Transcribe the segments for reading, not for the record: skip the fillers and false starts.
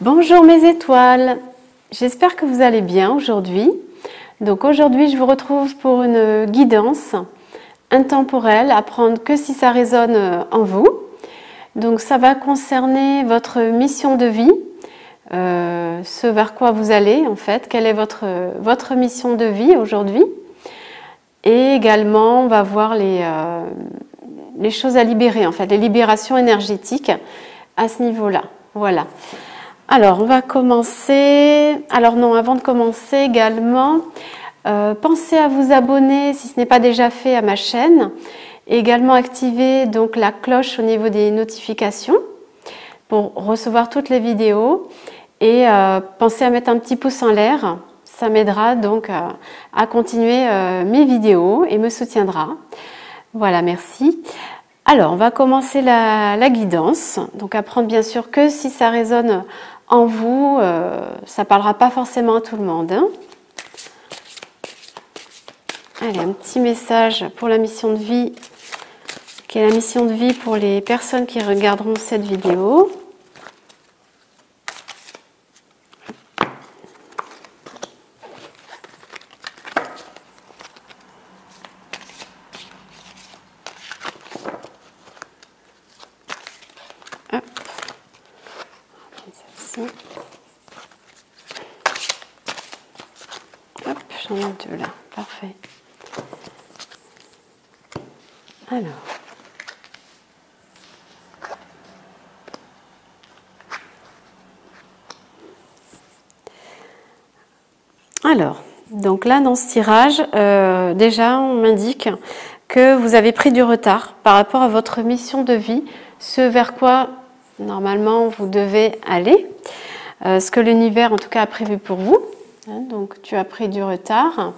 Bonjour mes étoiles, j'espère que vous allez bien aujourd'hui. Donc aujourd'hui je vous retrouve pour une guidance intemporelle à prendre que si ça résonne en vous. Donc ça va concerner votre mission de vie, ce vers quoi vous allez en fait, quelle est votre mission de vie aujourd'hui. Et également on va voir les choses à libérer en fait, les libérations énergétiques à ce niveau-là. Voilà. Alors, on va commencer. Alors non, avant de commencer également, pensez à vous abonner si ce n'est pas déjà fait à ma chaîne. Et également activer donc la cloche au niveau des notifications pour recevoir toutes les vidéos. Et pensez à mettre un petit pouce en l'air. Ça m'aidera donc à continuer mes vidéos et me soutiendra. Voilà, merci. Alors, on va commencer la guidance. Donc, apprendre bien sûr que si ça résonne en vous, ça ne parlera pas forcément à tout le monde. Hein. Allez, un petit message pour la mission de vie, qui est la mission de vie pour les personnes qui regarderont cette vidéo. Hop. Hop, j'en ai deux là, parfait. Alors, donc là dans ce tirage, déjà on m'indique que vous avez pris du retard par rapport à votre mission de vie, ce vers quoi normalement vous devez aller, ce que l'univers en tout cas a prévu pour vous. Donc tu as pris du retard.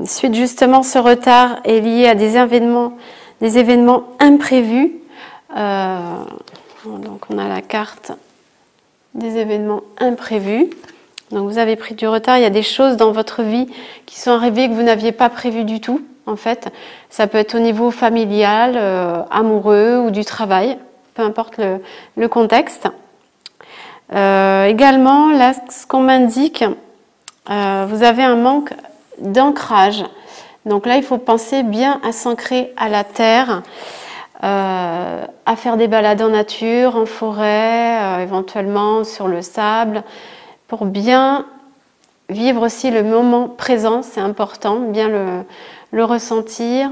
Suite justement, ce retard est lié à des événements imprévus. Donc on a la carte des événements imprévus. Donc vous avez pris du retard, il y a des choses dans votre vie qui sont arrivées que vous n'aviez pas prévues du tout en fait. Ça peut être au niveau familial, amoureux ou du travail, peu importe le contexte. Également, là, ce qu'on m'indique, vous avez un manque d'ancrage. Donc là, il faut penser bien à s'ancrer à la terre, à faire des balades en nature, en forêt, éventuellement sur le sable, pour bien vivre aussi le moment présent, c'est important, bien le ressentir.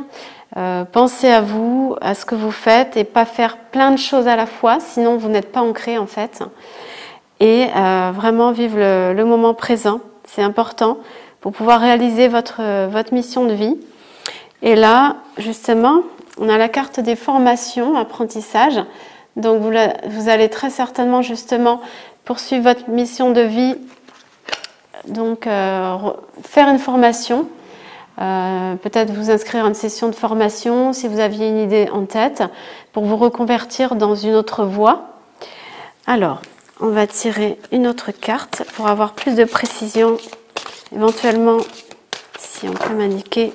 Pensez à vous, à ce que vous faites et pas faire plein de choses à la fois, sinon vous n'êtes pas ancré en fait. Et vraiment vivre le moment présent, c'est important pour pouvoir réaliser votre mission de vie. Et là, justement, on a la carte des formations, apprentissage. Donc vous allez très certainement justement poursuivre votre mission de vie, donc faire une formation, peut-être vous inscrire à une session de formation si vous aviez une idée en tête, pour vous reconvertir dans une autre voie. Alors, on va tirer une autre carte pour avoir plus de précision, éventuellement si on peut m'indiquer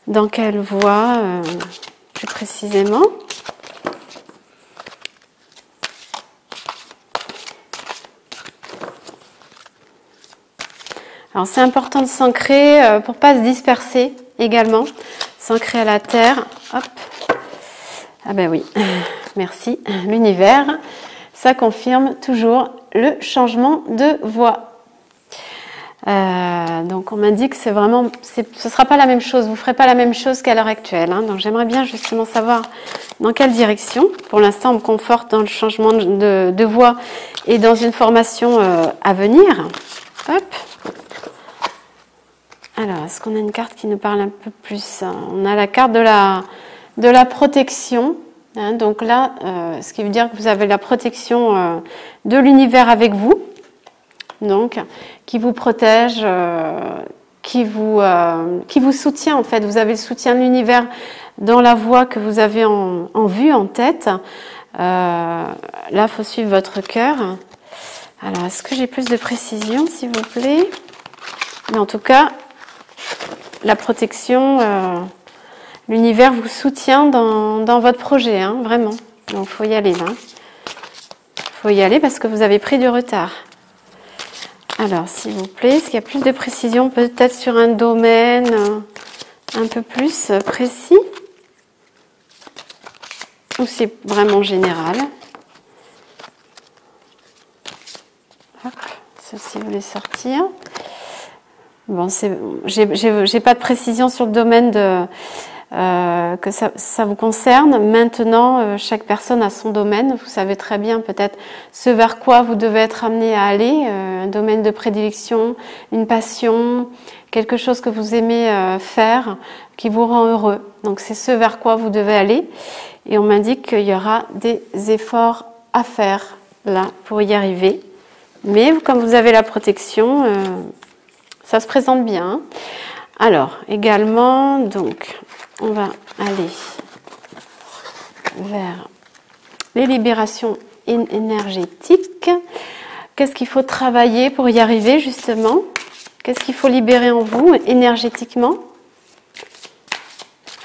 dans quelle voie plus précisément. Alors c'est important de s'ancrer pour ne pas se disperser également, s'ancrer à la terre. Hop. Ah ben oui, merci. L'univers, ça confirme toujours le changement de voie. Donc on m'indique que ce ne sera pas la même chose, vous ne ferez pas la même chose qu'à l'heure actuelle. Hein. Donc j'aimerais bien justement savoir dans quelle direction. Pour l'instant on me conforte dans le changement de voie et dans une formation à venir. Hop. Alors, est-ce qu'on a une carte qui nous parle un peu plus? On a la carte de la protection. Hein, donc là, ce qui veut dire que vous avez la protection de l'univers avec vous. Donc, qui vous protège, qui vous soutient en fait. Vous avez le soutien de l'univers dans la voie que vous avez en vue, en tête. Là, il faut suivre votre cœur. Alors, est-ce que j'ai plus de précision, s'il vous plaît? Mais en tout cas, la protection, l'univers vous soutient dans votre projet, hein, vraiment. Donc, il faut y aller là. faut y aller parce que vous avez pris du retard. Alors, s'il vous plaît, est-ce qu'il y a plus de précision peut-être sur un domaine un peu plus précis? Ou c'est vraiment général? Hop, ceci voulait sortir. Bon, j'ai pas de précision sur le domaine que ça vous concerne. Maintenant, chaque personne a son domaine. Vous savez très bien peut-être ce vers quoi vous devez être amené à aller, un domaine de prédilection, une passion, quelque chose que vous aimez faire, qui vous rend heureux. Donc c'est ce vers quoi vous devez aller. Et on m'indique qu'il y aura des efforts à faire là pour y arriver. Mais comme vous avez la protection, ça se présente bien. Alors, également, donc, on va aller vers les libérations énergétiques. Qu'est-ce qu'il faut travailler pour y arriver, justement? Qu'est-ce qu'il faut libérer en vous, énergétiquement?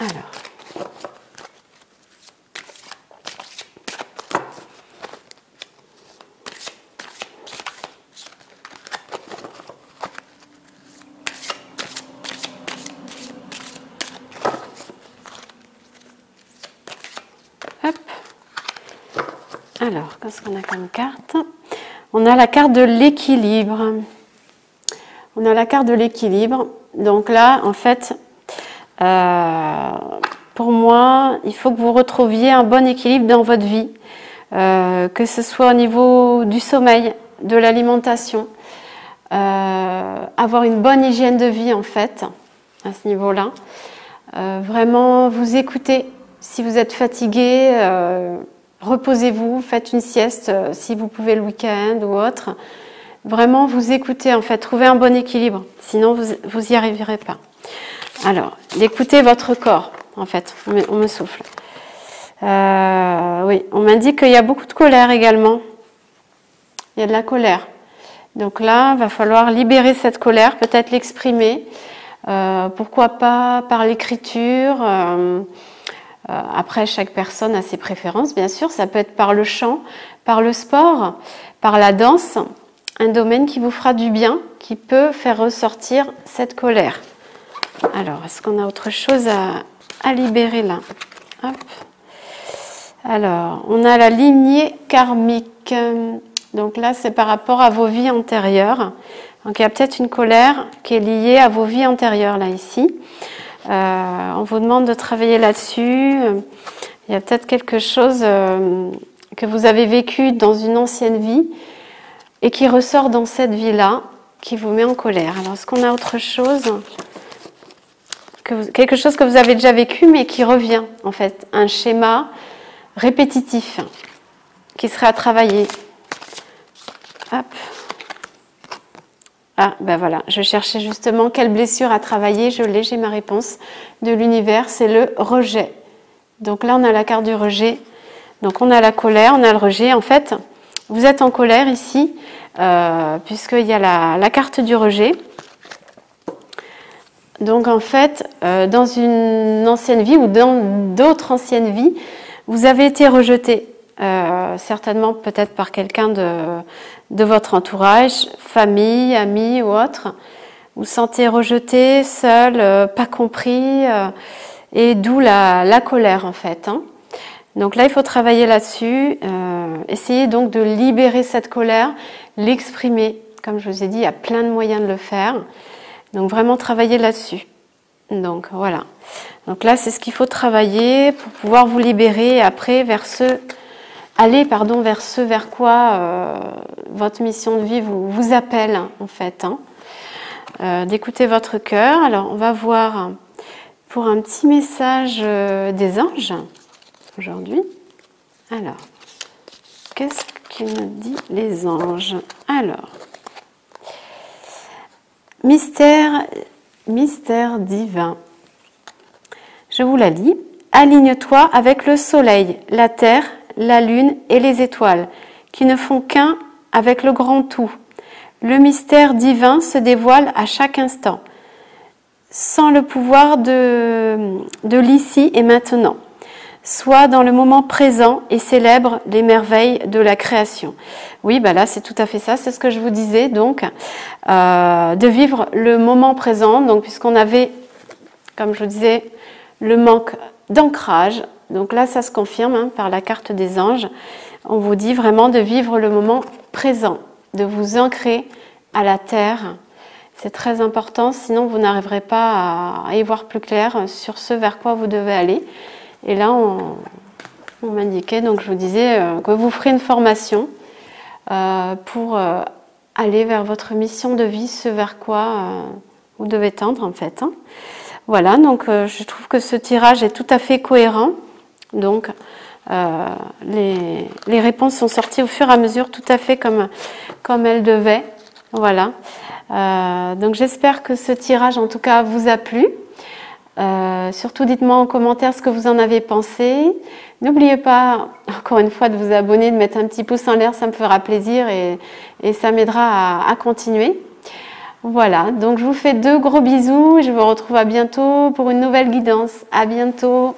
Alors. Alors, qu'est-ce qu'on a comme carte? On a la carte de l'équilibre. On a la carte de l'équilibre. Donc là, en fait, pour moi, il faut que vous retrouviez un bon équilibre dans votre vie. Que ce soit au niveau du sommeil, de l'alimentation, avoir une bonne hygiène de vie, en fait, à ce niveau-là. Vraiment vous écouter. Si vous êtes fatigué, reposez-vous, faites une sieste si vous pouvez le week-end ou autre. Vraiment vous écoutez, en fait, trouvez un bon équilibre, sinon vous n'y arriverez pas. Alors, d'écouter votre corps, en fait, on me souffle. Oui, on m'indique qu'il y a beaucoup de colère également. Il y a de la colère. Donc là, il va falloir libérer cette colère, peut-être l'exprimer. Pourquoi pas par l'écriture. Après, chaque personne a ses préférences, bien sûr. Ça peut être par le chant, par le sport, par la danse. Un domaine qui vous fera du bien, qui peut faire ressortir cette colère. Alors, est-ce qu'on a autre chose à libérer là? Hop. Alors, on a la lignée karmique. Donc là, c'est par rapport à vos vies antérieures. Donc, il y a peut-être une colère qui est liée à vos vies antérieures, là, ici. On vous demande de travailler là-dessus. Il y a peut-être quelque chose que vous avez vécu dans une ancienne vie et qui ressort dans cette vie-là, qui vous met en colère. Alors, est-ce qu'on a autre chose? Quelque chose que vous avez déjà vécu, mais qui revient, en fait. Un schéma répétitif qui serait à travailler. Hop. Ah, ben voilà, je cherchais justement quelle blessure à travailler, je l'ai, j'ai ma réponse de l'univers, c'est le rejet. Donc là, on a la carte du rejet. Donc on a la colère, on a le rejet. En fait, vous êtes en colère ici, puisqu'il y a la carte du rejet. Donc en fait, dans une ancienne vie ou dans d'autres anciennes vies, vous avez été rejeté. Certainement peut-être par quelqu'un de votre entourage, famille, amis ou autre. Vous vous sentez rejeté, seul, pas compris, et d'où la colère en fait. Hein. Donc là, il faut travailler là-dessus, essayer donc de libérer cette colère, l'exprimer. Comme je vous ai dit, il y a plein de moyens de le faire. Donc vraiment travailler là-dessus. Donc voilà. Donc là, c'est ce qu'il faut travailler pour pouvoir vous libérer et après aller vers ce vers quoi votre mission de vie vous appelle en fait. Hein. D'écouter votre cœur. Alors on va voir pour un petit message des anges aujourd'hui. Alors, qu'est-ce qu'il nous dit les anges? Alors, mystère divin. Je vous la lis. Aligne-toi avec le soleil, la terre, la lune et les étoiles, qui ne font qu'un avec le grand tout. Le mystère divin se dévoile à chaque instant, sans le pouvoir de l'ici et maintenant. sois dans le moment présent et célèbre les merveilles de la création. Oui, bah là, c'est tout à fait ça, c'est ce que je vous disais, donc, de vivre le moment présent, donc, puisqu'on avait, comme je vous disais, le manque d'ancrage. Donc là, ça se confirme hein, par la carte des anges. On vous dit vraiment de vivre le moment présent, de vous ancrer à la terre. C'est très important, sinon vous n'arriverez pas à y voir plus clair sur ce vers quoi vous devez aller. Et là, on m'indiquait, donc je vous disais que vous ferez une formation pour aller vers votre mission de vie, ce vers quoi vous devez tendre en fait. Hein. Voilà, donc je trouve que ce tirage est tout à fait cohérent. Donc, les réponses sont sorties au fur et à mesure, tout à fait comme elles devaient. Voilà. Donc j'espère que ce tirage en tout cas vous a plu. Surtout dites-moi en commentaire ce que vous en avez pensé. N'oubliez pas encore une fois de vous abonner, de mettre un petit pouce en l'air, ça me fera plaisir et ça m'aidera à continuer. Voilà, donc je vous fais de gros bisous, je vous retrouve à bientôt pour une nouvelle guidance. À bientôt.